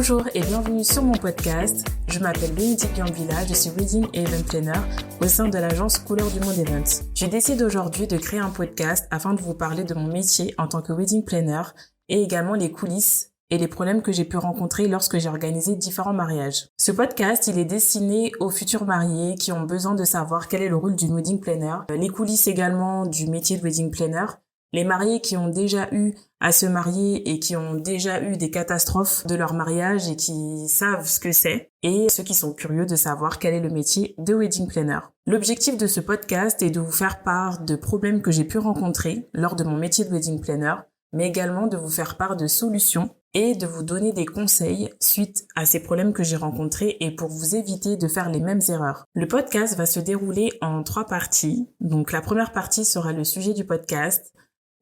Bonjour et bienvenue sur mon podcast. Je m'appelle Bénédicte Gambilla, je suis Wedding et Event Planner au sein de l'agence Couleur du Monde Events. Je décide aujourd'hui de créer un podcast afin de vous parler de mon métier en tant que Wedding Planner et également les coulisses et les problèmes que j'ai pu rencontrer lorsque j'ai organisé différents mariages. Ce podcast, il est destiné aux futurs mariés qui ont besoin de savoir quel est le rôle du Wedding Planner, les coulisses également du métier de Wedding Planner, les mariés qui ont déjà eu à se marier et qui ont déjà eu des catastrophes de leur mariage et qui savent ce que c'est, et ceux qui sont curieux de savoir quel est le métier de Wedding Planner. L'objectif de ce podcast est de vous faire part de problèmes que j'ai pu rencontrer lors de mon métier de Wedding Planner, mais également de vous faire part de solutions et de vous donner des conseils suite à ces problèmes que j'ai rencontrés et pour vous éviter de faire les mêmes erreurs. Le podcast va se dérouler en 3 parties. Donc la première partie sera le sujet du podcast.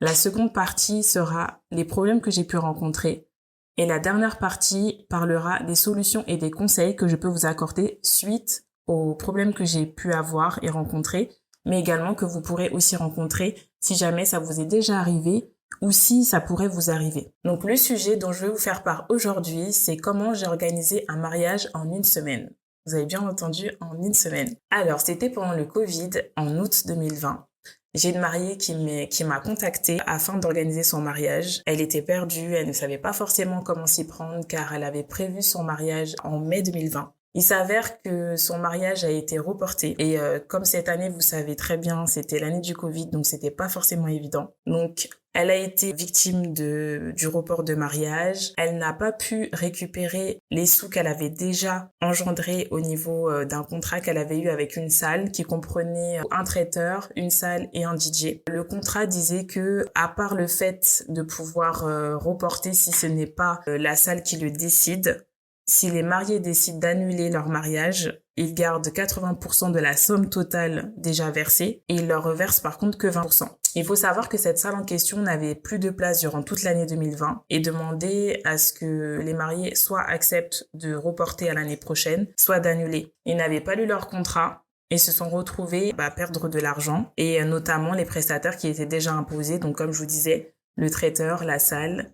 La seconde partie sera les problèmes que j'ai pu rencontrer. Et la dernière partie parlera des solutions et des conseils que je peux vous accorder suite aux problèmes que j'ai pu avoir et rencontrer, mais également que vous pourrez aussi rencontrer si jamais ça vous est déjà arrivé ou si ça pourrait vous arriver. Donc le sujet dont je vais vous faire part aujourd'hui, c'est comment j'ai organisé un mariage en 1 semaine. Vous avez bien entendu, en 1 semaine. Alors, c'était pendant le Covid, en août 2020. J'ai une mariée qui m'a contactée afin d'organiser son mariage. Elle était perdue, elle ne savait pas forcément comment s'y prendre car elle avait prévu son mariage en mai 2020. Il s'avère que son mariage a été reporté et comme cette année, vous savez très bien, c'était l'année du Covid, donc c'était pas forcément évident. Donc elle a été victime du report de mariage. Elle n'a pas pu récupérer les sous qu'elle avait déjà engendrés au niveau d'un contrat qu'elle avait eu avec une salle qui comprenait un traiteur, une salle et un DJ. Le contrat disait que, à part le fait de pouvoir reporter si ce n'est pas la salle qui le décide, si les mariés décident d'annuler leur mariage, ils gardent 80% de la somme totale déjà versée et ils leur reversent par contre que 20%. Il faut savoir que cette salle en question n'avait plus de place durant toute l'année 2020 et demandait à ce que les mariés soit acceptent de reporter à l'année prochaine, soit d'annuler. Ils n'avaient pas lu leur contrat et se sont retrouvés à perdre de l'argent et notamment les prestataires qui étaient déjà imposés, donc comme je vous disais, le traiteur, la salle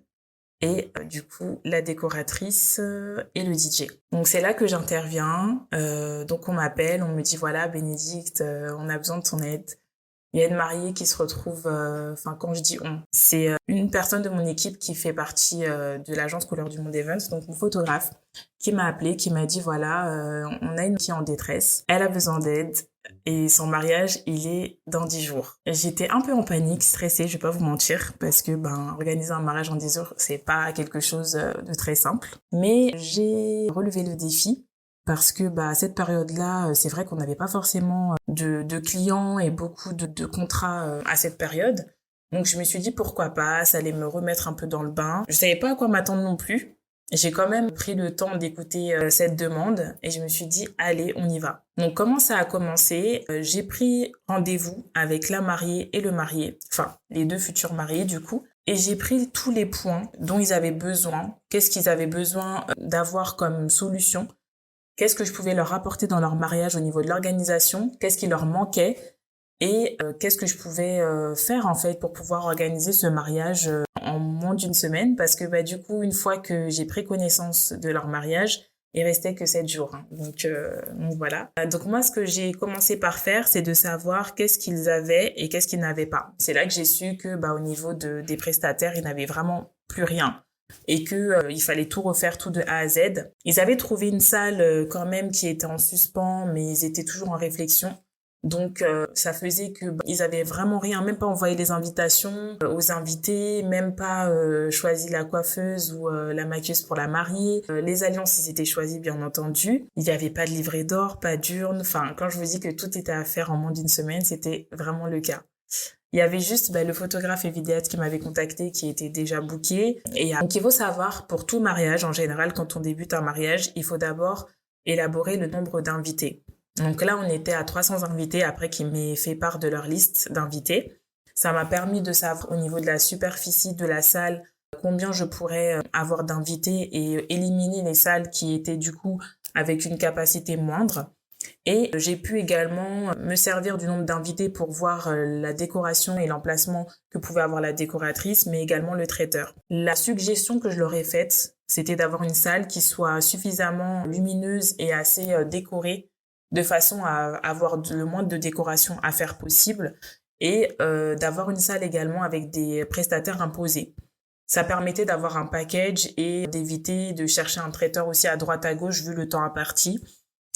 et du coup la décoratrice et le DJ. Donc c'est là que j'interviens, donc on m'appelle, on me dit voilà Bénédicte, on a besoin de ton aide. Il y a une mariée qui se retrouve, quand je dis on, c'est une personne de mon équipe qui fait partie de l'agence Couleur du Monde Events, donc mon photographe, qui m'a appelé, qui m'a dit voilà, on a une qui est en détresse, elle a besoin d'aide et son mariage, il est dans 10 jours. J'étais un peu en panique, stressée, je vais pas vous mentir, parce que organiser un mariage en 10 jours, c'est pas quelque chose de très simple. Mais j'ai relevé le défi. Parce que à cette période-là, c'est vrai qu'on n'avait pas forcément de clients et beaucoup de contrats à cette période. Donc je me suis dit pourquoi pas, ça allait me remettre un peu dans le bain. Je savais pas à quoi m'attendre non plus. J'ai quand même pris le temps d'écouter cette demande et je me suis dit allez, on y va. Donc comment ça a commencé? J'ai pris rendez-vous avec la mariée et le marié, enfin les 2 futurs mariés du coup. Et j'ai pris tous les points dont ils avaient besoin, qu'est-ce qu'ils avaient besoin d'avoir comme solution. Qu'est-ce que je pouvais leur apporter dans leur mariage au niveau de l'organisation? Qu'est-ce qui leur manquait? Et qu'est-ce que je pouvais faire en fait pour pouvoir organiser ce mariage en moins d'1 semaine? Parce que du coup, une fois que j'ai pris connaissance de leur mariage, il restait que 7 jours. Donc voilà. Donc moi, ce que j'ai commencé par faire, c'est de savoir qu'est-ce qu'ils avaient et qu'est-ce qu'ils n'avaient pas. C'est là que j'ai su que au niveau des prestataires, ils n'avaient vraiment plus rien. Et que il fallait tout refaire tout de A à Z. Ils avaient trouvé une salle quand même qui était en suspens, mais ils étaient toujours en réflexion. Donc ça faisait que ils avaient vraiment rien, même pas envoyé les invitations aux invités, même pas choisi la coiffeuse ou la maquilleuse pour la mariée. Les alliances, ils étaient choisis bien entendu. Il n'y avait pas de livret d'or, pas d'urne. Enfin, quand je vous dis que tout était à faire en moins d'1 semaine, c'était vraiment le cas. Il y avait juste le photographe et vidéaste qui m'avait contacté qui était déjà booké. Et donc il faut savoir, pour tout mariage en général, quand on débute un mariage, il faut d'abord élaborer le nombre d'invités. Donc là, on était à 300 invités après qu'ils m'aient fait part de leur liste d'invités. Ça m'a permis de savoir au niveau de la superficie de la salle combien je pourrais avoir d'invités et éliminer les salles qui étaient du coup avec une capacité moindre. Et j'ai pu également me servir du nombre d'invités pour voir la décoration et l'emplacement que pouvait avoir la décoratrice, mais également le traiteur. La suggestion que je leur ai faite, c'était d'avoir une salle qui soit suffisamment lumineuse et assez décorée, de façon à avoir le moins de décoration à faire possible, et d'avoir une salle également avec des prestataires imposés. Ça permettait d'avoir un package et d'éviter de chercher un traiteur aussi à droite à gauche vu le temps imparti.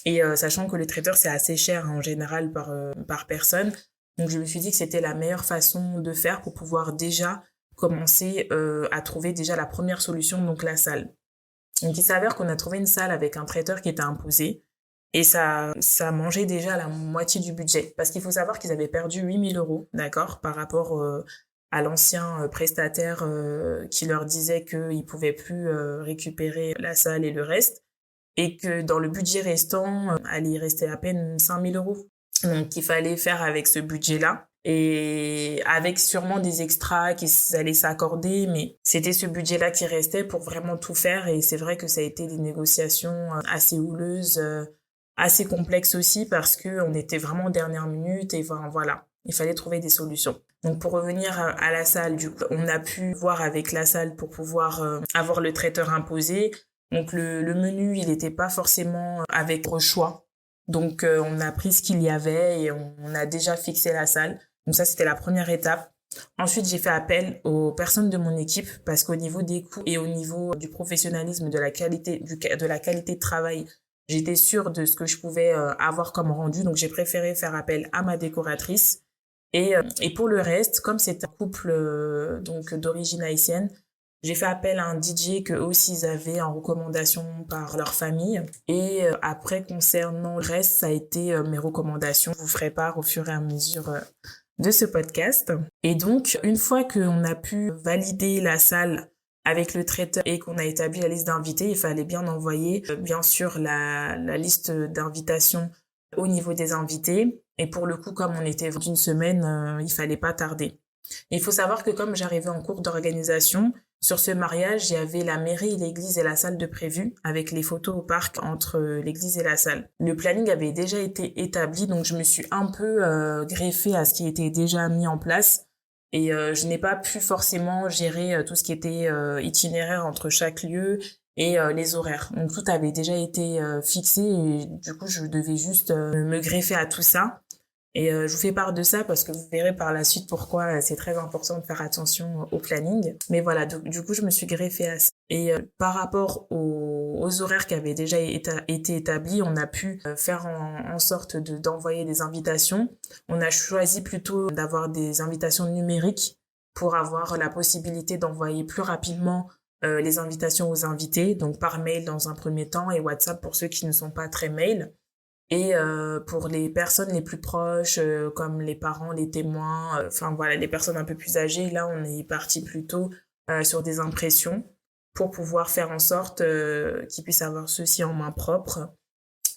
Et sachant que les traiteurs, c'est assez cher en général par personne. Donc je me suis dit que c'était la meilleure façon de faire pour pouvoir déjà commencer à trouver déjà la première solution, donc la salle. Donc il s'avère qu'on a trouvé une salle avec un traiteur qui était imposé. Et ça mangeait déjà la moitié du budget. Parce qu'il faut savoir qu'ils avaient perdu 8 000 €, d'accord, par rapport à l'ancien prestataire qui leur disait qu'ils pouvaient plus récupérer la salle et le reste. Et que dans le budget restant, il restait à peine 5 000 €. Donc il fallait faire avec ce budget-là. Et avec sûrement des extras qui allaient s'accorder, mais c'était ce budget-là qui restait pour vraiment tout faire. Et c'est vrai que ça a été des négociations assez houleuses, assez complexes aussi, parce que on était vraiment en dernière minute et voilà, il fallait trouver des solutions. Donc pour revenir à la salle, du coup, on a pu voir avec la salle pour pouvoir avoir le traiteur imposé. Donc le menu, il n'était pas forcément avec choix. Donc on a pris ce qu'il y avait et on a déjà fixé la salle. Donc ça, c'était la première étape. Ensuite, j'ai fait appel aux personnes de mon équipe parce qu'au niveau des coûts et au niveau du professionnalisme, de la qualité de travail, j'étais sûre de ce que je pouvais avoir comme rendu. Donc j'ai préféré faire appel à ma décoratrice. Et pour le reste, comme c'est un couple donc d'origine haïtienne, j'ai fait appel à un DJ que eux aussi ils avaient en recommandation par leur famille. Et après, concernant le reste, ça a été mes recommandations. Je vous ferai part au fur et à mesure de ce podcast. Et donc, une fois qu'on a pu valider la salle avec le traiteur et qu'on a établi la liste d'invités, il fallait bien envoyer, bien sûr, la liste d'invitations au niveau des invités. Et pour le coup, comme on était d'une semaine, il fallait pas tarder. Il faut savoir que comme j'arrivais en cours d'organisation, sur ce mariage, il y avait la mairie, l'église et la salle de prévu, avec les photos au parc entre l'église et la salle. Le planning avait déjà été établi, donc je me suis un peu greffée à ce qui était déjà mis en place. Et je n'ai pas pu forcément gérer tout ce qui était itinéraire entre chaque lieu et les horaires. Donc tout avait déjà été fixé et du coup je devais juste me greffer à tout ça. Et je vous fais part de ça parce que vous verrez par la suite pourquoi c'est très important de faire attention au planning. Mais voilà, du coup, je me suis greffée à ça. Et par rapport aux horaires qui avaient déjà été établis, on a pu faire en sorte d'envoyer des invitations. On a choisi plutôt d'avoir des invitations numériques pour avoir la possibilité d'envoyer plus rapidement les invitations aux invités, donc par mail dans un premier temps et WhatsApp pour ceux qui ne sont pas très mail. Et pour les personnes les plus proches, comme les parents, les témoins, enfin voilà, les personnes un peu plus âgées, là on est parti plutôt sur des impressions pour pouvoir faire en sorte qu'ils puissent avoir ceci en main propre.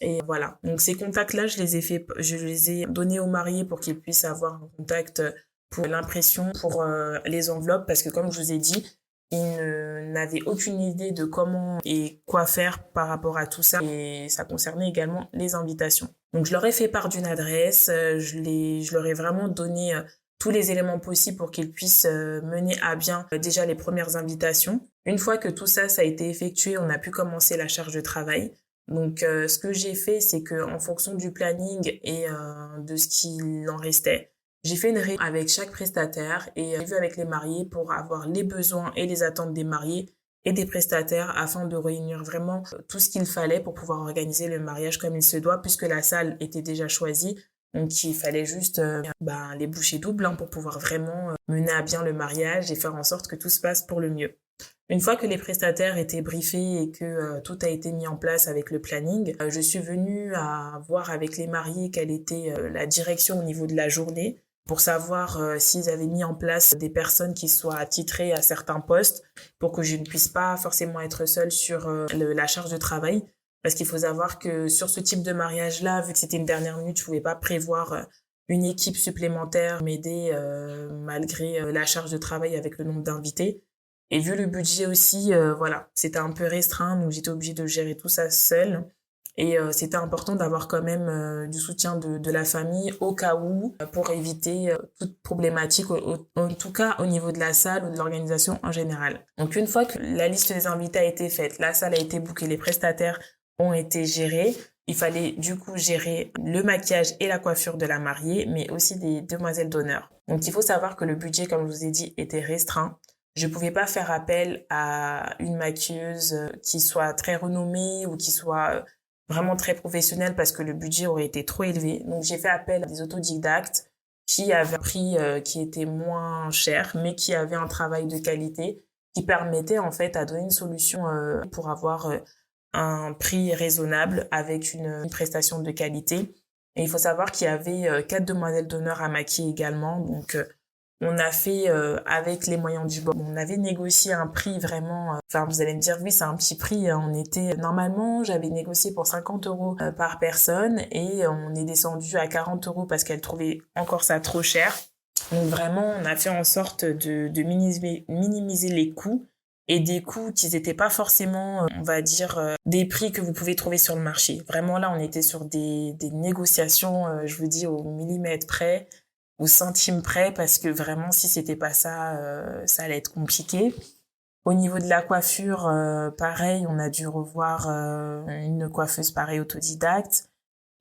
Et voilà. Donc ces contacts-là, je les ai donnés aux mariés pour qu'ils puissent avoir un contact pour l'impression, pour les enveloppes, parce que comme je vous ai dit, ils n'avaient aucune idée de comment et quoi faire par rapport à tout ça. Et ça concernait également les invitations. Donc je leur ai fait part d'une adresse, je leur ai vraiment donné tous les éléments possibles pour qu'ils puissent mener à bien déjà les premières invitations. Une fois que tout ça a été effectué, on a pu commencer la charge de travail. Donc ce que j'ai fait, c'est que en fonction du planning et de ce qu'il en restait, j'ai fait une réunion avec chaque prestataire et j'ai vu avec les mariés pour avoir les besoins et les attentes des mariés et des prestataires afin de réunir vraiment tout ce qu'il fallait pour pouvoir organiser le mariage comme il se doit puisque la salle était déjà choisie. Donc il fallait juste les bouchées doubles pour pouvoir vraiment mener à bien le mariage et faire en sorte que tout se passe pour le mieux. Une fois que les prestataires étaient briefés et que tout a été mis en place avec le planning, je suis venue à voir avec les mariés quelle était la direction au niveau de la journée pour savoir s'ils avaient mis en place des personnes qui soient attitrées à certains postes pour que je ne puisse pas forcément être seule sur la charge de travail. Parce qu'il faut savoir que sur ce type de mariage-là, vu que c'était une dernière minute, je pouvais pas prévoir une équipe supplémentaire m'aider malgré la charge de travail avec le nombre d'invités. Et vu le budget aussi, voilà, c'était un peu restreint, donc j'étais obligée de gérer tout ça seule. Et c'était important d'avoir quand même du soutien de la famille au cas où, pour éviter toute problématique, en tout cas au niveau de la salle ou de l'organisation en général. Donc une fois que la liste des invités a été faite, la salle a été bookée, les prestataires ont été gérés, il fallait du coup gérer le maquillage et la coiffure de la mariée, mais aussi des demoiselles d'honneur. Donc il faut savoir que le budget, comme je vous ai dit, était restreint. Je pouvais pas faire appel à une maquilleuse qui soit très renommée ou qui soit vraiment très professionnelle parce que le budget aurait été trop élevé. Donc j'ai fait appel à des autodidactes qui avaient un prix qui était moins cher, mais qui avaient un travail de qualité qui permettait en fait à donner une solution pour avoir un prix raisonnable avec une prestation de qualité. Et il faut savoir qu'il y avait 4 demoiselles d'honneur à maquiller également. Donc on a fait avec les moyens du bord. On avait négocié un prix vraiment. Enfin, vous allez me dire oui, c'est un petit prix. On était normalement, j'avais négocié pour 50 euros par personne et on est descendu à 40 euros parce qu'elle trouvait encore ça trop cher. Donc vraiment, on a fait en sorte de minimiser les coûts et des coûts qui n'étaient pas forcément, on va dire, des prix que vous pouvez trouver sur le marché. Vraiment là, on était sur des négociations, je vous dis, au millimètre près, au centime près, parce que vraiment, si c'était pas ça, ça allait être compliqué. Au niveau de la coiffure, pareil, on a dû revoir une coiffeuse pareil autodidacte.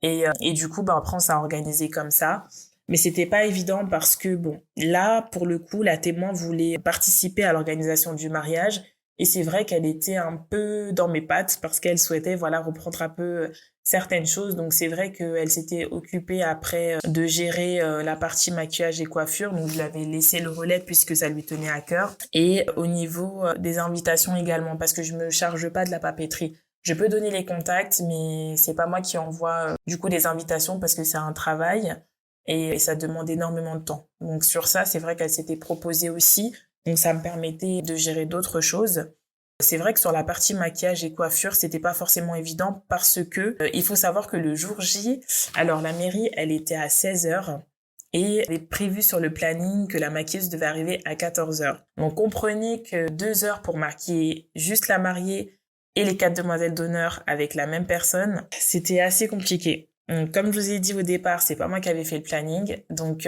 Et du coup, après, on s'est organisé comme ça. Mais c'était pas évident parce que, bon, là, pour le coup, la témoin voulait participer à l'organisation du mariage. Et c'est vrai qu'elle était un peu dans mes pattes parce qu'elle souhaitait, voilà, reprendre un peu certaines choses. Donc, c'est vrai qu'elle s'était occupée après de gérer la partie maquillage et coiffure. Donc, je lui avais laissé le relais puisque ça lui tenait à cœur. Et au niveau des invitations également, parce que je me charge pas de la papeterie. Je peux donner les contacts, mais c'est pas moi qui envoie du coup les invitations parce que c'est un travail et ça demande énormément de temps. Donc sur ça, c'est vrai qu'elle s'était proposée aussi, donc ça me permettait de gérer d'autres choses. C'est vrai que sur la partie maquillage et coiffure, c'était pas forcément évident parce que il faut savoir que le jour J, alors la mairie, elle était à 16h et il est prévu sur le planning que la maquilleuse devait arriver à 14h. Donc comprenez que 2 heures pour maquiller juste la mariée et les 4 demoiselles d'honneur avec la même personne, c'était assez compliqué. Comme je vous ai dit au départ, c'est pas moi qui avais fait le planning, donc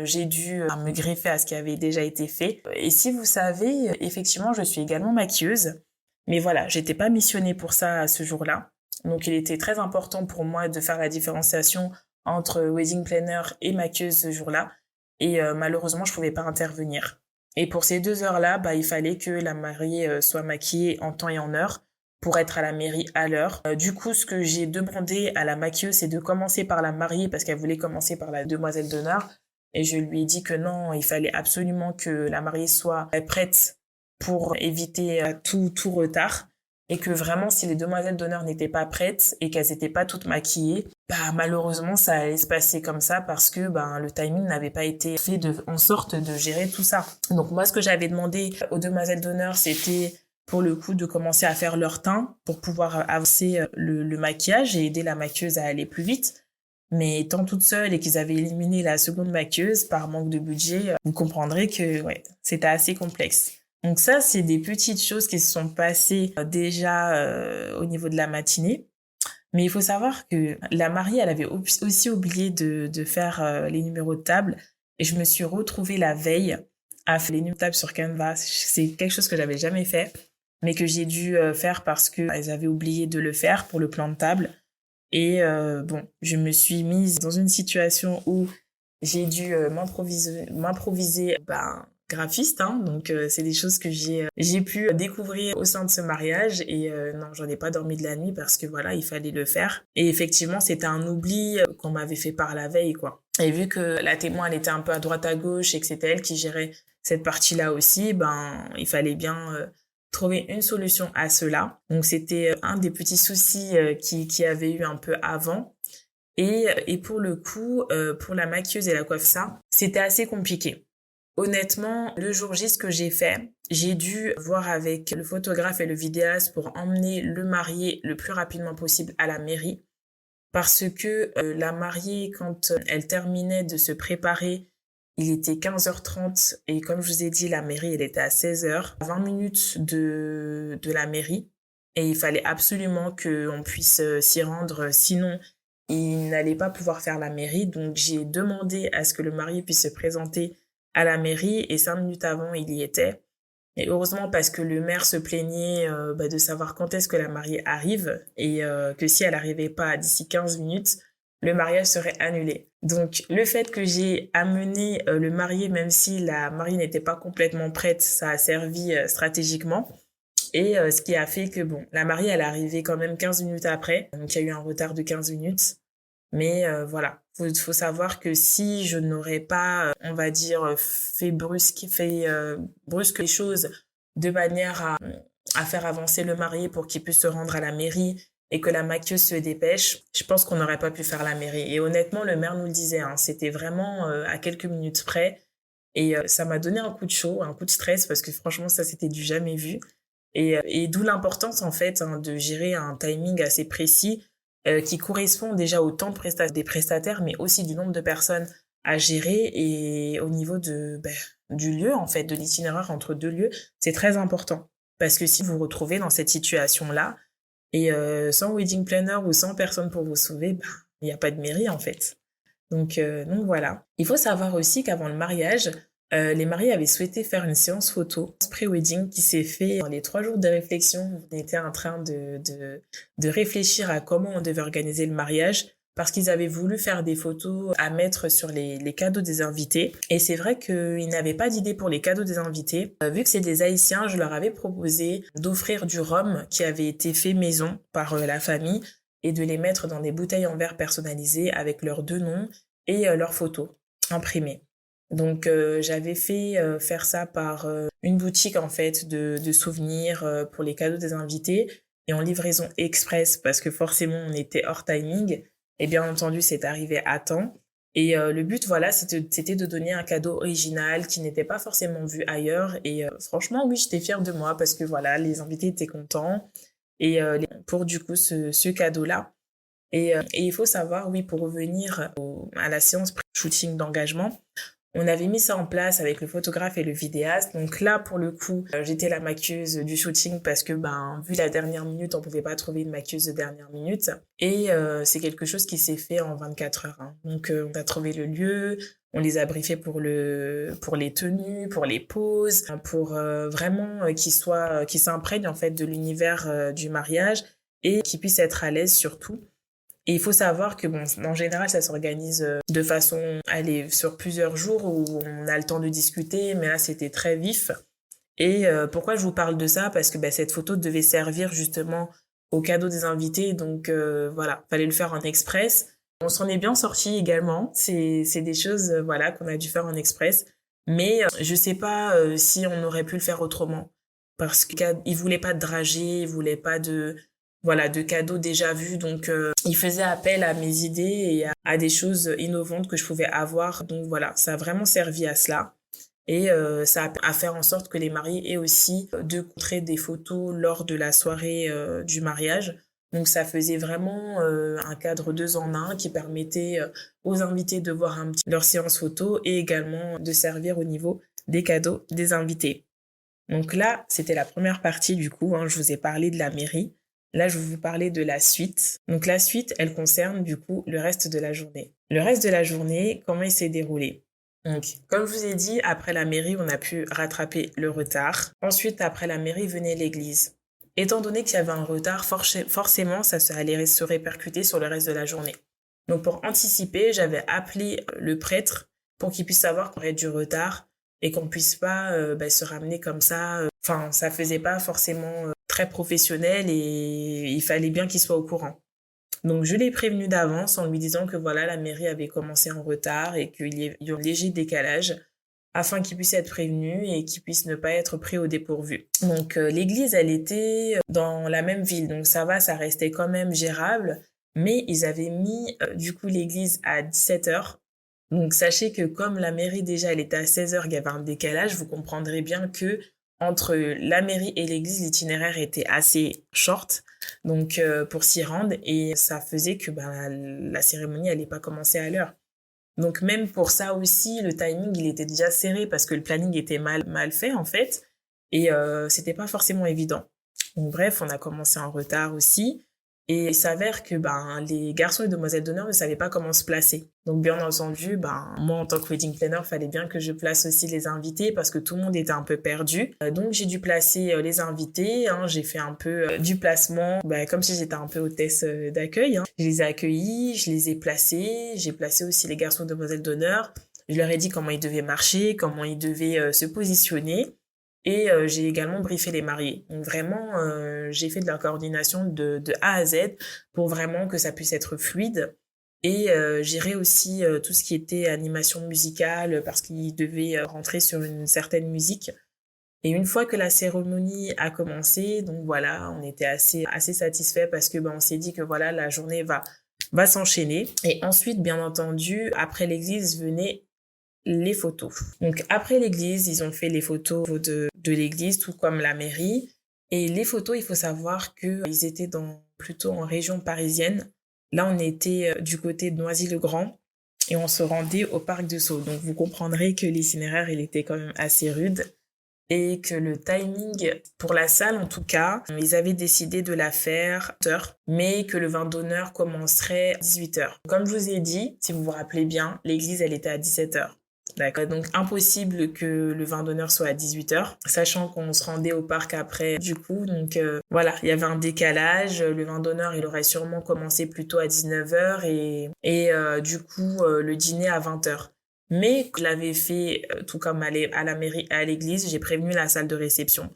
j'ai dû me greffer à ce qui avait déjà été fait. Et si vous savez, effectivement, je suis également maquilleuse, mais voilà, j'étais pas missionnée pour ça ce jour-là. Donc il était très important pour moi de faire la différenciation entre wedding planner et maquilleuse ce jour-là. Et malheureusement, je pouvais pas intervenir. Et pour ces 2 heures-là, il fallait que la mariée soit maquillée en temps et en heure pour être à la mairie à l'heure. Du coup, ce que j'ai demandé à la maquilleuse, c'est de commencer par la mariée parce qu'elle voulait commencer par la demoiselle d'honneur. Et je lui ai dit que non, il fallait absolument que la mariée soit prête pour éviter tout retard. Et que vraiment, si les demoiselles d'honneur n'étaient pas prêtes et qu'elles n'étaient pas toutes maquillées, malheureusement, ça allait se passer comme ça parce que le timing n'avait pas été fait en sorte de gérer tout ça. Donc moi, ce que j'avais demandé aux demoiselles d'honneur, c'était pour le coup de commencer à faire leur teint pour pouvoir avancer le maquillage et aider la maquilleuse à aller plus vite. Mais étant toute seule et qu'ils avaient éliminé la seconde maquilleuse par manque de budget, vous comprendrez que c'était assez complexe. Donc ça, c'est des petites choses qui se sont passées déjà au niveau de la matinée. Mais il faut savoir que la mariée, elle avait aussi oublié de faire les numéros de table. Et je me suis retrouvée la veille à faire les numéros de table sur Canva. C'est quelque chose que j'avais jamais fait, mais que j'ai dû faire parce que elles avaient oublié de le faire pour le plan de table. Et je me suis mise dans une situation où j'ai dû m'improviser graphiste, hein. Donc c'est des choses que j'ai pu découvrir au sein de ce mariage et non, j'en ai pas dormi de la nuit parce que voilà, il fallait le faire. Et effectivement, c'était un oubli qu'on m'avait fait par la veille, quoi. Et vu que la témoin, elle était un peu à droite à gauche et que c'était elle qui gérait cette partie-là aussi, il fallait bien trouver une solution à cela. Donc c'était un des petits soucis qui avait eu un peu avant. Et pour le coup, pour la maquilleuse et la coiffeuse, c'était assez compliqué. Honnêtement, le jour J, ce que j'ai fait, j'ai dû voir avec le photographe et le vidéaste pour emmener le marié le plus rapidement possible à la mairie. Parce que la mariée, quand elle terminait de se préparer, il était 15h30 et comme je vous ai dit, la mairie, elle était à 16h, 20 minutes de la mairie. et il fallait absolument qu'on puisse s'y rendre, sinon il n'allait pas pouvoir faire la mairie. Donc j'ai demandé à ce que le marié puisse se présenter à la mairie et 5 minutes avant, il y était. Et heureusement parce que le maire se plaignait de savoir quand est-ce que la mariée arrive et que si elle n'arrivait pas d'ici 15 minutes, le mariage serait annulé. Donc le fait que j'ai amené le marié, même si la mariée n'était pas complètement prête, ça a servi stratégiquement. Et ce qui a fait que, bon, la mariée, elle est arrivée quand même 15 minutes après. Donc, il y a eu un retard de 15 minutes. Mais voilà, faut savoir que si je n'aurais pas, on va dire, brusque les choses de manière à faire avancer le marié pour qu'il puisse se rendre à la mairie et que la maquilleuse se dépêche, je pense qu'on n'aurait pas pu faire la mairie. Et honnêtement, le maire nous le disait, hein, c'était vraiment à quelques minutes près. Et ça m'a donné un coup de chaud, un coup de stress, parce que franchement, ça, c'était du jamais vu. Et d'où l'importance, en fait, hein, de gérer un timing assez précis qui correspond déjà au temps des prestataires, mais aussi du nombre de personnes à gérer et au niveau du lieu, en fait, de l'itinéraire entre deux lieux, c'est très important. Parce que si vous vous retrouvez dans cette situation-là, et sans wedding planner ou sans personne pour vous sauver, il n'y a pas de mairie, en fait. Donc voilà. Il faut savoir aussi qu'avant le mariage, les mariés avaient souhaité faire une séance photo pré-wedding qui s'est fait dans les 3 jours de réflexion. On était en train de réfléchir à comment on devait organiser le mariage parce qu'ils avaient voulu faire des photos à mettre sur les cadeaux des invités. Et c'est vrai qu'ils n'avaient pas d'idée pour les cadeaux des invités. Vu que c'est des Haïtiens, je leur avais proposé d'offrir du rhum qui avait été fait maison par la famille et de les mettre dans des bouteilles en verre personnalisées avec leurs 2 noms et leurs photos imprimées. Donc j'avais fait faire ça par une boutique en fait de souvenirs pour les cadeaux des invités et en livraison express parce que forcément on était hors timing et bien entendu c'est arrivé à temps et le but voilà c'était de donner un cadeau original qui n'était pas forcément vu ailleurs et franchement oui j'étais fière de moi parce que voilà les invités étaient contents et pour du coup ce cadeau-là. Et il faut savoir, oui, pour revenir à la séance shooting d'engagement, on avait mis ça en place avec le photographe et le vidéaste. Donc là, pour le coup, j'étais la maquilleuse du shooting parce que, vu la dernière minute, on pouvait pas trouver une maquilleuse de dernière minute. Et c'est quelque chose qui s'est fait en 24 heures. Hein. Donc on a trouvé le lieu, on les a briefés pour les tenues, pour les poses, pour vraiment qu'ils s'imprègnent en fait de l'univers du mariage et qu'ils puissent être à l'aise surtout. Et il faut savoir que, bon, en général, ça s'organise de façon, sur plusieurs jours où on a le temps de discuter, mais là, c'était très vif. Et pourquoi je vous parle de ça? Parce que cette photo devait servir justement au cadeau des invités, donc voilà, fallait le faire en express. On s'en est bien sorti également, c'est des choses voilà qu'on a dû faire en express, mais je sais pas si on aurait pu le faire autrement, parce qu'il voulait pas de dragées, il voulait pas de cadeaux déjà vus. Donc, il faisait appel à mes idées et à des choses innovantes que je pouvais avoir. Donc, voilà, ça a vraiment servi à cela. Et ça a fait en sorte que les mariés aient aussi de montrer des photos lors de la soirée du mariage. Donc, ça faisait vraiment un cadre 2 en 1 qui permettait aux invités de voir un petit leur séance photo et également de servir au niveau des cadeaux des invités. Donc là, c'était la première partie du coup. Je vous ai parlé de la mairie. Là, je vais vous parler de la suite. Donc la suite, elle concerne du coup le reste de la journée. Le reste de la journée, comment il s'est déroulé? Donc, comme je vous ai dit, après la mairie, on a pu rattraper le retard. Ensuite, après la mairie, venait l'église. Étant donné qu'il y avait un retard, forcément, ça allait se répercuter sur le reste de la journée. Donc, pour anticiper, j'avais appelé le prêtre pour qu'il puisse savoir qu'on aurait du retard et qu'on puisse pas se ramener comme ça. Enfin, ça faisait pas forcément très professionnel et il fallait bien qu'il soit au courant. Donc je l'ai prévenu d'avance en lui disant que voilà, la mairie avait commencé en retard et qu'il y a un léger décalage afin qu'il puisse être prévenu et qu'il puisse ne pas être pris au dépourvu. Donc l'église, elle était dans la même ville, donc ça va, ça restait quand même gérable, mais ils avaient mis du coup l'église à 17h. Donc sachez que comme la mairie déjà, elle était à 16h, il y avait un décalage, vous comprendrez bien que entre la mairie et l'église, l'itinéraire était assez short, donc pour s'y rendre, et ça faisait que la cérémonie allait pas commencer à l'heure. Donc même pour ça aussi, le timing il était déjà serré parce que le planning était mal fait en fait, et c'était pas forcément évident. Donc bref, on a commencé en retard aussi. Et il s'avère que les garçons et demoiselles d'honneur ne savaient pas comment se placer. Donc bien entendu, moi en tant que wedding planner, fallait bien que je place aussi les invités parce que tout le monde était un peu perdu. Donc j'ai dû placer les invités. J'ai fait un peu du placement, comme si j'étais un peu hôtesse d'accueil. Je les ai accueillis, je les ai placés. J'ai placé aussi les garçons et demoiselles d'honneur. Je leur ai dit comment ils devaient marcher, comment ils devaient se positionner. Et j'ai également briefé les mariés. Donc vraiment, j'ai fait de la coordination de A à Z pour vraiment que ça puisse être fluide. Et gérer aussi tout ce qui était animation musicale parce qu'ils devaient rentrer sur une certaine musique. Et une fois que la cérémonie a commencé, donc voilà, on était assez satisfait parce que on s'est dit que voilà, la journée va s'enchaîner. Et ensuite, bien entendu, après l'église venaient les photos. Donc après l'église, ils ont fait les photos de l'église, tout comme la mairie. Et les photos, il faut savoir que ils étaient plutôt en région parisienne. Là, on était du côté de Noisy-le-Grand et on se rendait au parc de Sceaux. Donc vous comprendrez que l'itinéraire, il était quand même assez rude et que le timing pour la salle, en tout cas, ils avaient décidé de la faire à 18h, mais que le vin d'honneur commencerait à 18h. Comme je vous ai dit, si vous vous rappelez bien, l'église, elle était à 17h. D'accord. Donc, impossible que le vin d'honneur soit à 18h, sachant qu'on se rendait au parc après, du coup. Donc, voilà, il y avait un décalage. Le vin d'honneur, il aurait sûrement commencé plutôt à 19h et du coup, le dîner à 20h. Mais je l'avais fait, tout comme à la mairie, à l'église, j'ai prévenu la salle de réception.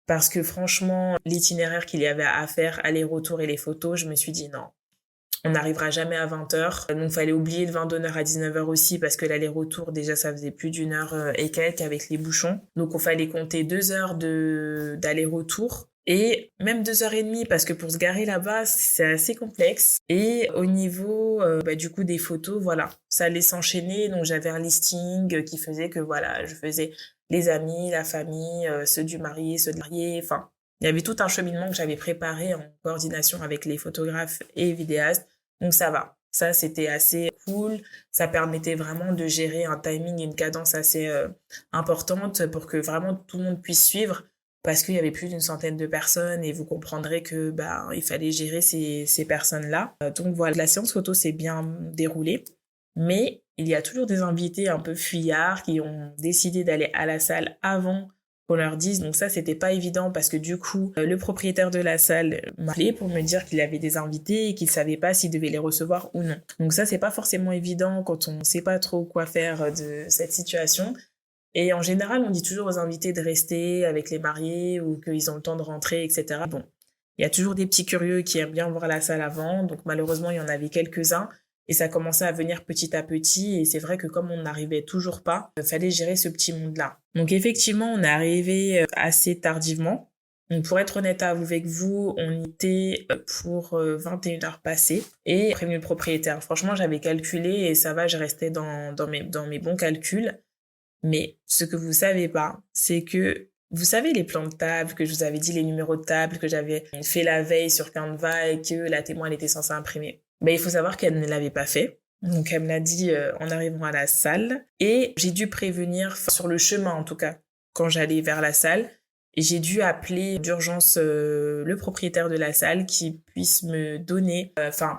Parce que franchement, l'itinéraire qu'il y avait à faire, aller-retour et les photos, je me suis dit non. On n'arrivera jamais à 20h. Donc, fallait oublier le vin d'honneur à 19h aussi parce que l'aller-retour, déjà, ça faisait plus d'une heure et quelques avec les bouchons. Donc, il fallait compter 2 heures d'aller-retour. Et même 2h30 parce que pour se garer là-bas, c'est assez complexe. Et au niveau du coup des photos, voilà, ça allait s'enchaîner. Donc, j'avais un listing qui faisait que voilà, je faisais les amis, la famille, ceux du marié, ceux de marié, enfin... Il y avait tout un cheminement que j'avais préparé en coordination avec les photographes et vidéastes. Donc ça va. Ça, c'était assez cool. Ça permettait vraiment de gérer un timing et une cadence assez importante pour que vraiment tout le monde puisse suivre parce qu'il y avait plus d'une centaine de personnes et vous comprendrez que il fallait gérer ces personnes-là. Donc voilà, la séance photo s'est bien déroulée. Mais il y a toujours des invités un peu fuyards qui ont décidé d'aller à la salle avant qu'on leur dise. Donc ça, c'était pas évident parce que du coup, le propriétaire de la salle m'a appelé pour me dire qu'il avait des invités et qu'il savait pas s'il devait les recevoir ou non. Donc ça, c'est pas forcément évident quand on sait pas trop quoi faire de cette situation. Et en général, on dit toujours aux invités de rester avec les mariés ou qu'ils ont le temps de rentrer, etc. Bon, il y a toujours des petits curieux qui aiment bien voir la salle avant. Donc malheureusement, il y en avait quelques-uns. Et ça commençait à venir petit à petit. Et c'est vrai que comme on n'arrivait toujours pas, il fallait gérer ce petit monde-là. Donc effectivement, on est arrivé assez tardivement. Donc pour être honnête avec vous, on était pour 21h passées et prévenu le propriétaire. Franchement, j'avais calculé et ça va, je restais dans mes bons calculs. Mais ce que vous savez pas, c'est que vous savez les plans de table que je vous avais dit, les numéros de table que j'avais fait la veille sur Canva et que la témoin elle était censée imprimer. Il faut savoir qu'elle ne l'avait pas fait. Donc elle me l'a dit en arrivant à la salle et j'ai dû prévenir sur le chemin en tout cas quand j'allais vers la salle. Et j'ai dû appeler d'urgence le propriétaire de la salle qui puisse me donner,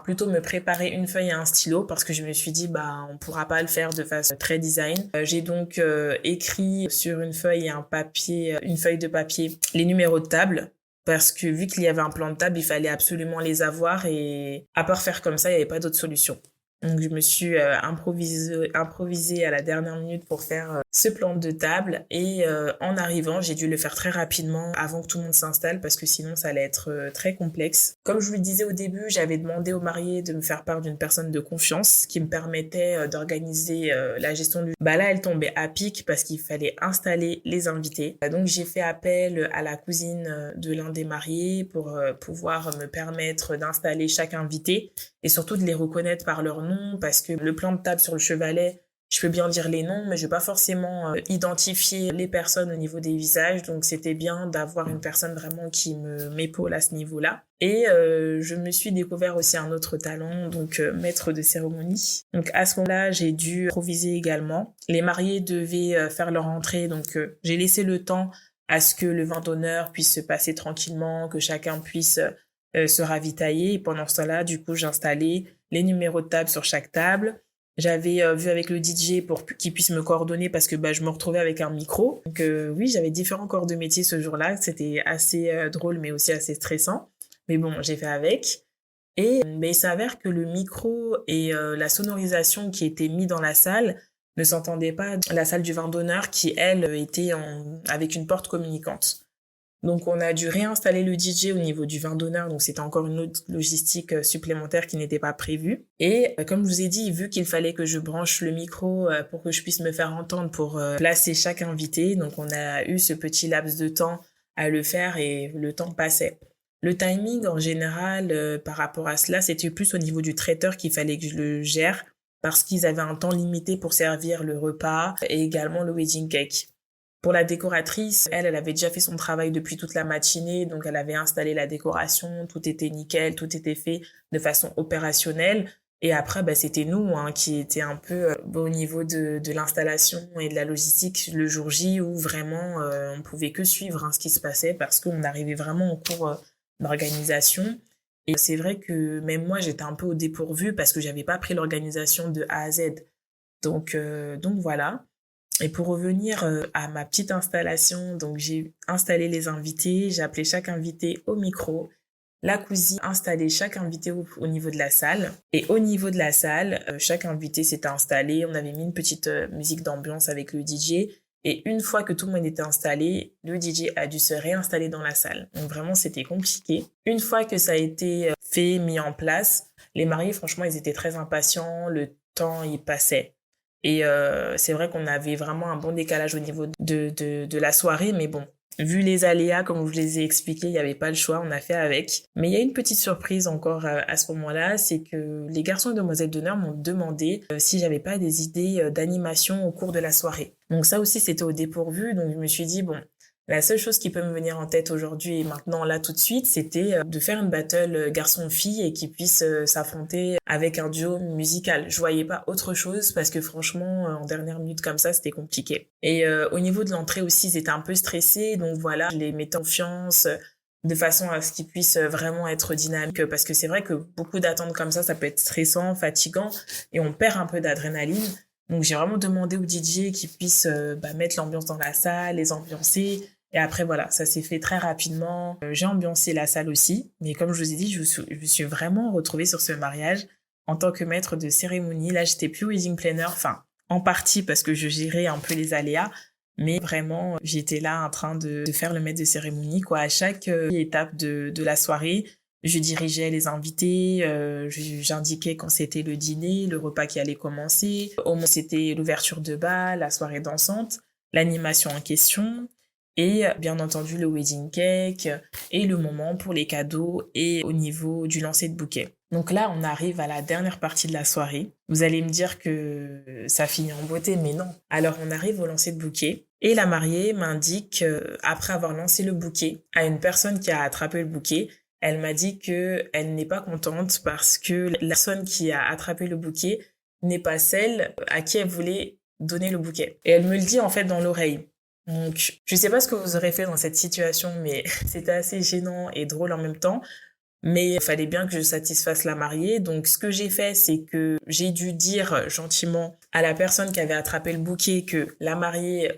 plutôt me préparer une feuille et un stylo parce que je me suis dit, on pourra pas le faire de façon très design. J'ai donc écrit sur une feuille de papier, les numéros de table. Parce que vu qu'il y avait un plan de table, il fallait absolument les avoir et à part faire comme ça, il n'y avait pas d'autre solution. Donc je me suis improvisée à la dernière minute pour faire ce plan de table et en arrivant, j'ai dû le faire très rapidement avant que tout le monde s'installe parce que sinon ça allait être très complexe. Comme je vous le disais au début, j'avais demandé aux mariés de me faire part d'une personne de confiance qui me permettait d'organiser la gestion du... Là, elle tombait à pic parce qu'il fallait installer les invités. Donc j'ai fait appel à la cousine de l'un des mariés pour pouvoir me permettre d'installer chaque invité et surtout de les reconnaître par leur nom parce que le plan de table sur le chevalet, je peux bien dire les noms, mais je vais pas forcément identifier les personnes au niveau des visages. Donc, c'était bien d'avoir une personne vraiment qui m'épaule à ce niveau-là. Et je me suis découvert aussi un autre talent, donc maître de cérémonie. Donc, à ce moment-là, j'ai dû improviser également. Les mariés devaient faire leur entrée, donc j'ai laissé le temps à ce que le vin d'honneur puisse se passer tranquillement, que chacun puisse se ravitailler. Et pendant ce temps-là, du coup, j'installais les numéros de table sur chaque table. J'avais vu avec le DJ pour qu'il puisse me coordonner parce que je me retrouvais avec un micro. Donc oui, j'avais différents corps de métier ce jour-là. C'était assez drôle, mais aussi assez stressant. Mais bon, j'ai fait avec. Et il s'avère que le micro et la sonorisation qui était mis dans la salle ne s'entendaient pas dans la salle du vin d'honneur qui, elle, était avec une porte communicante. Donc on a dû réinstaller le DJ au niveau du vin d'honneur, donc c'était encore une autre logistique supplémentaire qui n'était pas prévue. Et comme je vous ai dit, vu qu'il fallait que je branche le micro pour que je puisse me faire entendre pour placer chaque invité, donc on a eu ce petit laps de temps à le faire et le temps passait. Le timing en général par rapport à cela, c'était plus au niveau du traiteur qu'il fallait que je le gère parce qu'ils avaient un temps limité pour servir le repas et également le wedding cake. Pour la décoratrice, elle avait déjà fait son travail depuis toute la matinée, donc elle avait installé la décoration, tout était nickel, tout était fait de façon opérationnelle. Et après, c'était nous qui étions un peu au niveau de l'installation et de la logistique le jour J où vraiment on pouvait que suivre ce qui se passait parce qu'on arrivait vraiment au cours d'organisation. Et c'est vrai que même moi, j'étais un peu au dépourvu parce que j'avais pas pris l'organisation de A à Z. Donc voilà. Et pour revenir à ma petite installation, donc j'ai installé les invités, j'ai appelé chaque invité au micro, la cousine a installé chaque invité au niveau de la salle. Et au niveau de la salle, chaque invité s'était installé, on avait mis une petite musique d'ambiance avec le DJ. Et une fois que tout le monde était installé, le DJ a dû se réinstaller dans la salle. Donc vraiment, c'était compliqué. Une fois que ça a été fait, mis en place, les mariés, franchement, ils étaient très impatients, le temps, il passait. Et c'est vrai qu'on avait vraiment un bon décalage au niveau de la soirée, mais bon, vu les aléas, comme je les ai expliqués, il n'y avait pas le choix, on a fait avec. Mais il y a une petite surprise encore à ce moment-là, c'est que les garçons et demoiselles d'honneur m'ont demandé si j'avais pas des idées d'animation au cours de la soirée. Donc ça aussi, c'était au dépourvu, donc je me suis dit, bon, la seule chose qui peut me venir en tête aujourd'hui et maintenant là tout de suite, c'était de faire une battle garçon-fille et qu'ils puissent s'affronter avec un duo musical. Je voyais pas autre chose parce que franchement, en dernière minute comme ça, c'était compliqué. Et au niveau de l'entrée aussi, ils étaient un peu stressés, donc voilà, je les mettais en confiance de façon à ce qu'ils puissent vraiment être dynamiques parce que c'est vrai que beaucoup d'attentes comme ça peut être stressant, fatigant et on perd un peu d'adrénaline. Donc j'ai vraiment demandé au DJ qu'il puisse mettre l'ambiance dans la salle, les ambiancer. Et après voilà, ça s'est fait très rapidement. J'ai ambiancé la salle aussi. Mais comme je vous ai dit, je me suis vraiment retrouvée sur ce mariage en tant que maître de cérémonie. Là, j'étais plus wedding planner, enfin en partie parce que je gérais un peu les aléas. Mais vraiment, j'étais là en train de faire le maître de cérémonie, quoi. À chaque étape de la soirée, je dirigeais les invités, j'indiquais quand c'était le dîner, le repas qui allait commencer, au moment c'était l'ouverture de bal, la soirée dansante, l'animation en question, et bien entendu le wedding cake, et le moment pour les cadeaux, et au niveau du lancer de bouquet. Donc là, on arrive à la dernière partie de la soirée. Vous allez me dire que ça finit en beauté, mais non. Alors on arrive au lancer de bouquet, et la mariée m'indique, après avoir lancé le bouquet, à une personne qui a attrapé le bouquet, elle m'a dit que elle n'est pas contente parce que la personne qui a attrapé le bouquet n'est pas celle à qui elle voulait donner le bouquet. Et elle me le dit en fait dans l'oreille. Donc, je sais pas ce que vous aurez fait dans cette situation, mais c'était assez gênant et drôle en même temps. Mais il fallait bien que je satisfasse la mariée. Donc, ce que j'ai fait, c'est que j'ai dû dire gentiment à la personne qui avait attrapé le bouquet que la mariée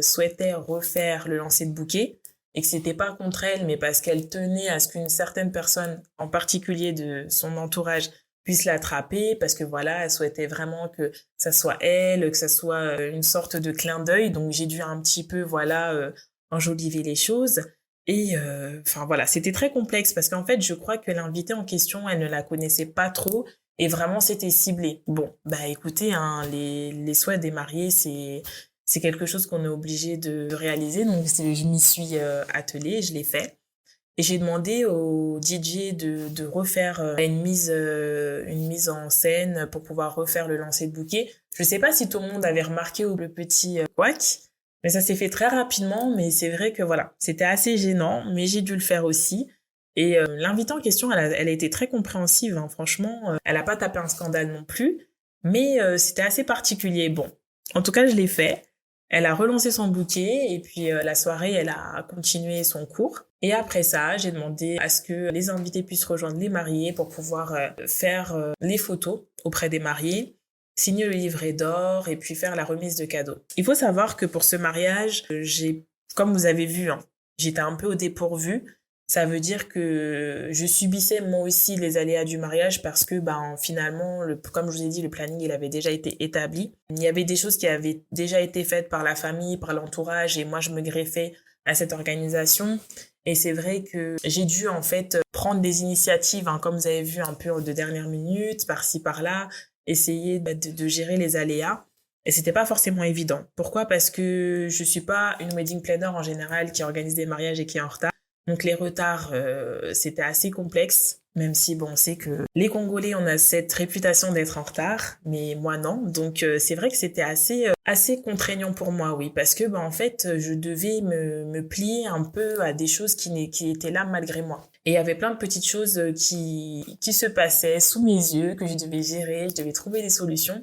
souhaitait refaire le lancer de bouquet et que c'était pas contre elle, mais parce qu'elle tenait à ce qu'une certaine personne, en particulier de son entourage, puisse l'attraper, parce que voilà, elle souhaitait vraiment que ça soit elle, que ça soit une sorte de clin d'œil. Donc, j'ai dû un petit peu, enjoliver les choses. Et voilà, c'était très complexe parce qu'en fait, je crois que l'invitée en question, elle ne la connaissait pas trop et vraiment c'était ciblé. Bon, écoutez, les souhaits des mariés, c'est quelque chose qu'on est obligé de réaliser. Donc je m'y suis attelée, je l'ai fait. Et j'ai demandé au DJ de refaire une mise en scène pour pouvoir refaire le lancer de bouquet. Je sais pas si tout le monde avait remarqué le petit couac. Mais ça s'est fait très rapidement, mais c'est vrai que voilà, c'était assez gênant, mais j'ai dû le faire aussi. Et l'invitée en question, elle a été très compréhensive, hein, franchement, elle a pas tapé un scandale non plus, mais c'était assez particulier. Bon, en tout cas, je l'ai fait. Elle a relancé son bouquet et puis la soirée, elle a continué son cours. Et après ça, j'ai demandé à ce que les invités puissent rejoindre les mariés pour pouvoir faire les photos auprès des mariés, signer le livret d'or et puis faire la remise de cadeaux. Il faut savoir que pour ce mariage, comme vous avez vu, hein, j'étais un peu au dépourvu. Ça veut dire que je subissais moi aussi les aléas du mariage parce que finalement, comme je vous ai dit, le planning il avait déjà été établi. Il y avait des choses qui avaient déjà été faites par la famille, par l'entourage et moi je me greffais à cette organisation. Et c'est vrai que j'ai dû en fait prendre des initiatives, hein, comme vous avez vu un peu de dernière minute, par-ci par-là, essayer de gérer les aléas. Et c'était pas forcément évident. Pourquoi? Parce que je suis pas une wedding planner en général qui organise des mariages et qui est en retard. Donc les retards, c'était assez complexe, même si bon, on sait que les Congolais, on a cette réputation d'être en retard, mais moi non. Donc c'est vrai que c'était assez contraignant pour moi, oui, parce que en fait, je devais me plier un peu à des choses qui étaient là malgré moi. Et il y avait plein de petites choses qui se passaient sous mes yeux, que je devais gérer, je devais trouver des solutions.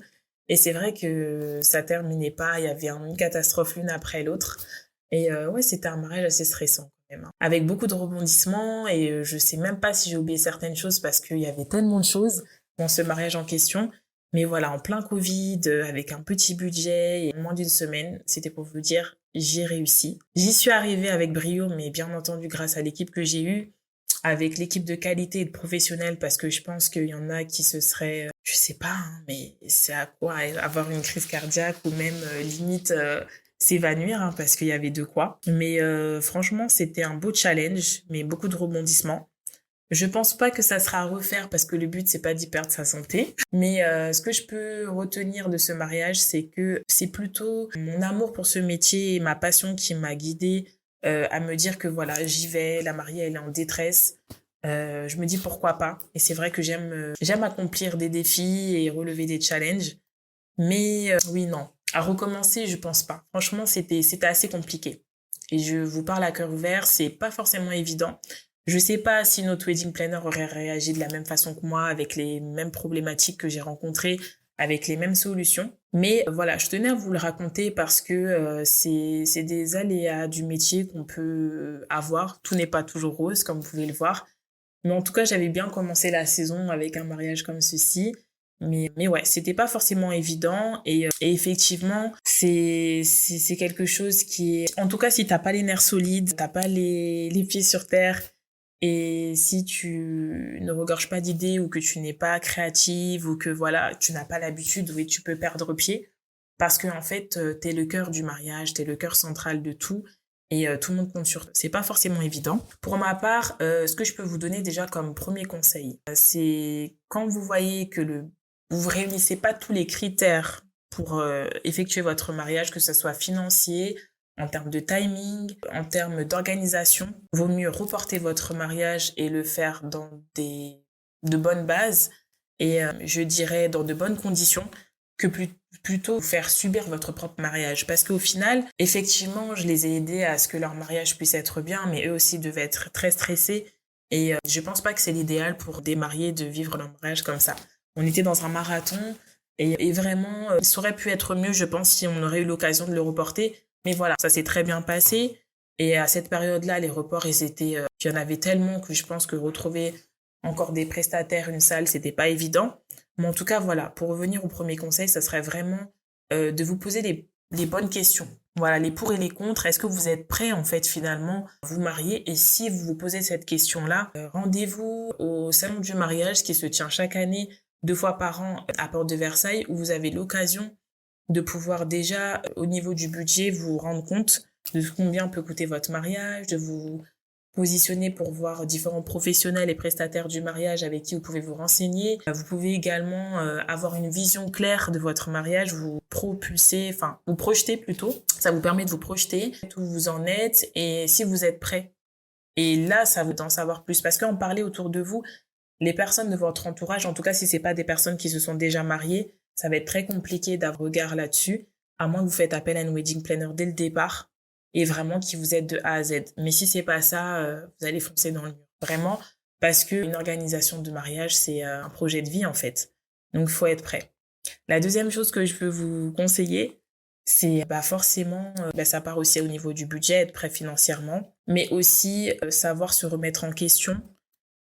Et c'est vrai que ça terminait pas, il y avait une catastrophe l'une après l'autre. Et ouais, c'était un mariage assez stressant quand même, hein. Avec beaucoup de rebondissements et je sais même pas si j'ai oublié certaines choses parce qu'il y avait tellement de choses dans ce mariage en question. Mais voilà, en plein Covid, avec un petit budget et en moins d'une semaine, c'était pour vous dire, j'ai réussi. J'y suis arrivée avec brio, mais bien entendu grâce à l'équipe que j'ai eue, avec l'équipe de qualité et de professionnels, parce que je pense qu'il y en a qui se seraient, je sais pas, hein, mais c'est à quoi avoir une crise cardiaque ou même limite s'évanouir, hein, parce qu'il y avait de quoi. Mais franchement, c'était un beau challenge, mais beaucoup de rebondissements. Je pense pas que ça sera à refaire parce que le but c'est pas d'y perdre sa santé. Mais ce que je peux retenir de ce mariage, c'est que c'est plutôt mon amour pour ce métier et ma passion qui m'a guidée à me dire que voilà, j'y vais, la mariée elle est en détresse. Je me dis pourquoi pas. Et c'est vrai que j'aime accomplir des défis et relever des challenges. Mais oui, non. À recommencer, je pense pas. Franchement, c'était assez compliqué. Et je vous parle à cœur ouvert, c'est pas forcément évident. Je sais pas si notre wedding planner aurait réagi de la même façon que moi, avec les mêmes problématiques que j'ai rencontrées, avec les mêmes solutions. Mais voilà, je tenais à vous le raconter parce que c'est des aléas du métier qu'on peut avoir. Tout n'est pas toujours rose, comme vous pouvez le voir. Mais en tout cas, j'avais bien commencé la saison avec un mariage comme ceci. Mais ouais, c'était pas forcément évident et effectivement, c'est quelque chose qui est, en tout cas, si t'as pas les nerfs solides, t'as pas les pieds sur terre et si tu ne regorges pas d'idées ou que tu n'es pas créative ou que voilà, tu n'as pas l'habitude, oui, tu peux perdre pied parce que en fait, t'es le cœur du mariage, t'es le cœur central de tout et tout le monde compte sur toi. C'est pas forcément évident. Pour ma part, ce que je peux vous donner déjà comme premier conseil, c'est quand vous voyez que vous réunissez pas tous les critères pour effectuer votre mariage, que ce soit financier, en termes de timing, en termes d'organisation, vaut mieux reporter votre mariage et le faire dans de bonnes bases et je dirais dans de bonnes conditions que plutôt faire subir votre propre mariage. Parce qu'au final, effectivement, je les ai aidés à ce que leur mariage puisse être bien, mais eux aussi devaient être très stressés. Et je pense pas que c'est l'idéal pour des mariés de vivre leur mariage comme ça. On était dans un marathon et vraiment, ça aurait pu être mieux, je pense, si on aurait eu l'occasion de le reporter. Mais voilà, ça s'est très bien passé. Et à cette période-là, les reports, il y en avait tellement que je pense que retrouver encore des prestataires, une salle, c'était pas évident. Mais en tout cas, voilà, pour revenir au premier conseil, ça serait vraiment de vous poser les bonnes questions. Voilà, les pour et les contre. Est-ce que vous êtes prêt, en fait, finalement, à vous marier? Et si vous vous posez cette question-là, rendez-vous au salon du mariage qui se tient chaque année, 2 fois par an, à Porte de Versailles, où vous avez l'occasion de pouvoir déjà, au niveau du budget, vous rendre compte de combien peut coûter votre mariage, de vous positionner pour voir différents professionnels et prestataires du mariage avec qui vous pouvez vous renseigner. Vous pouvez également avoir une vision claire de votre mariage, vous propulser, enfin vous projeter plutôt. Ça vous permet de vous projeter, où vous en êtes et si vous êtes prêt. Et là, ça vous d'en savoir plus parce qu'en parler autour de vous, les personnes de votre entourage, en tout cas si c'est pas des personnes qui se sont déjà mariées, ça va être très compliqué d'avoir un regard là-dessus, à moins que vous faites appel à une wedding planner dès le départ et vraiment qui vous aide de A à Z. Mais si c'est pas ça, vous allez foncer dans le mur. Vraiment, parce que une organisation de mariage, c'est un projet de vie en fait. Donc, il faut être prêt. La deuxième chose que je veux vous conseiller, c'est forcément, ça part aussi au niveau du budget, être prêt financièrement, mais aussi savoir se remettre en question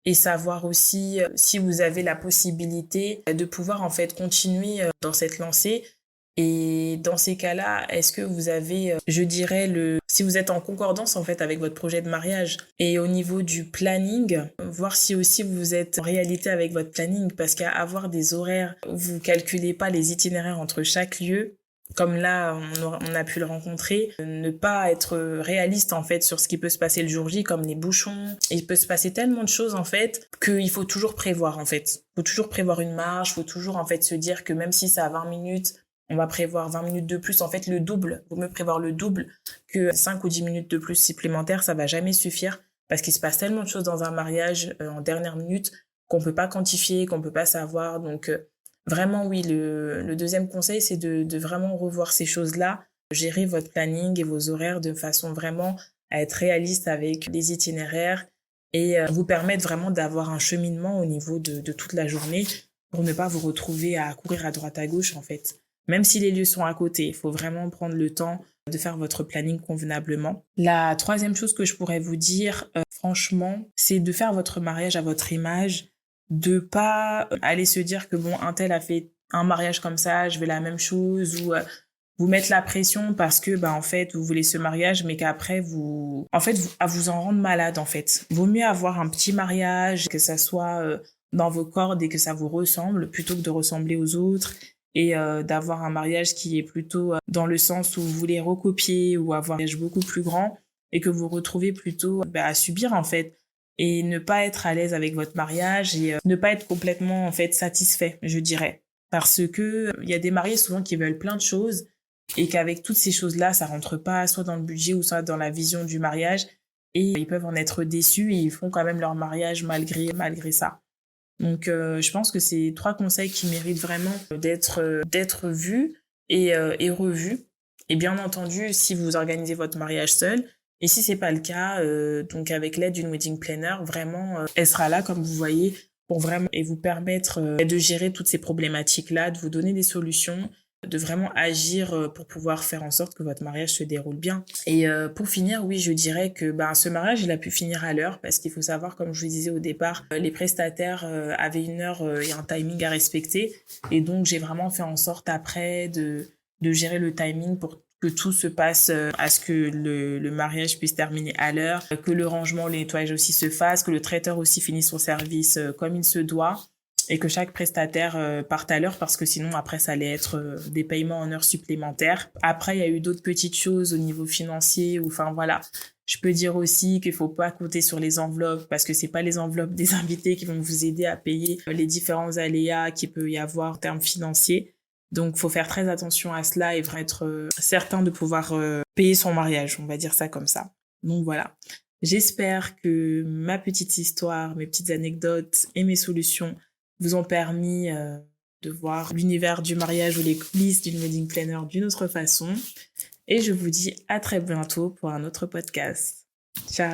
et savoir aussi si vous avez la possibilité de pouvoir en fait continuer dans cette lancée. Et dans ces cas-là, est-ce que vous avez, je dirais, si vous êtes en concordance en fait avec votre projet de mariage et au niveau du planning, voir si aussi vous êtes en réalité avec votre planning, parce qu'à avoir des horaires où vous calculez pas les itinéraires entre chaque lieu, comme là on a pu le rencontrer, ne pas être réaliste en fait sur ce qui peut se passer le jour J, comme les bouchons. Il peut se passer tellement de choses en fait qu'il faut toujours prévoir en fait. Il faut toujours prévoir une marge, il faut toujours en fait se dire que même si c'est à 20 minutes, on va prévoir 20 minutes de plus, en fait le double. Vaut mieux prévoir le double que 5 ou 10 minutes de plus supplémentaires, ça va jamais suffire parce qu'il se passe tellement de choses dans un mariage en dernière minute qu'on peut pas quantifier, qu'on peut pas savoir. Donc vraiment oui, le deuxième conseil c'est de vraiment revoir ces choses-là, gérer votre planning et vos horaires de façon vraiment à être réaliste avec les itinéraires et vous permettre vraiment d'avoir un cheminement au niveau de toute la journée pour ne pas vous retrouver à courir à droite à gauche en fait. Même si les lieux sont à côté, il faut vraiment prendre le temps de faire votre planning convenablement. La troisième chose que je pourrais vous dire, franchement, c'est de faire votre mariage à votre image, de pas aller se dire que bon, un tel a fait un mariage comme ça, je veux la même chose, ou vous mettre la pression parce que en fait vous voulez ce mariage, mais qu'après à vous en rendre malade en fait. Vaut mieux avoir un petit mariage, que ça soit dans vos cordes et que ça vous ressemble, plutôt que de ressembler aux autres et d'avoir un mariage qui est plutôt dans le sens où vous voulez recopier ou avoir un mariage beaucoup plus grand et que vous retrouvez plutôt à subir en fait et ne pas être à l'aise avec votre mariage et ne pas être complètement en fait satisfait, je dirais. Parce que il y a des mariés souvent qui veulent plein de choses et qu'avec toutes ces choses-là, ça rentre pas soit dans le budget ou soit dans la vision du mariage et ils peuvent en être déçus et ils font quand même leur mariage malgré ça. Donc, je pense que c'est 3 conseils qui méritent vraiment d'être vus et revus. Et bien entendu, si vous organisez votre mariage seul, et si c'est pas le cas, donc avec l'aide d'une wedding planner, vraiment, elle sera là, comme vous voyez, pour vraiment et vous permettre de gérer toutes ces problématiques-là, de vous donner des solutions, de vraiment agir pour pouvoir faire en sorte que votre mariage se déroule bien. Et pour finir, oui, je dirais que ce mariage, il a pu finir à l'heure parce qu'il faut savoir, comme je vous disais au départ, les prestataires avaient une heure et un timing à respecter. Et donc, j'ai vraiment fait en sorte après de gérer le timing pour que tout se passe à ce que le mariage puisse terminer à l'heure, que le rangement, le nettoyage aussi se fasse, que le traiteur aussi finisse son service comme il se doit et que chaque prestataire parte à l'heure parce que sinon après ça allait être des paiements en heures supplémentaires. Après il y a eu d'autres petites choses au niveau financier ou enfin voilà. Je peux dire aussi qu'il faut pas compter sur les enveloppes parce que c'est pas les enveloppes des invités qui vont vous aider à payer les différents aléas qu'il peut y avoir en termes financiers. Donc faut faire très attention à cela et vraiment être certain de pouvoir payer son mariage, on va dire ça comme ça. Donc voilà. J'espère que ma petite histoire, mes petites anecdotes et mes solutions vous ont permis de voir l'univers du mariage ou les coulisses d'une wedding planner d'une autre façon. Et je vous dis à très bientôt pour un autre podcast. Ciao!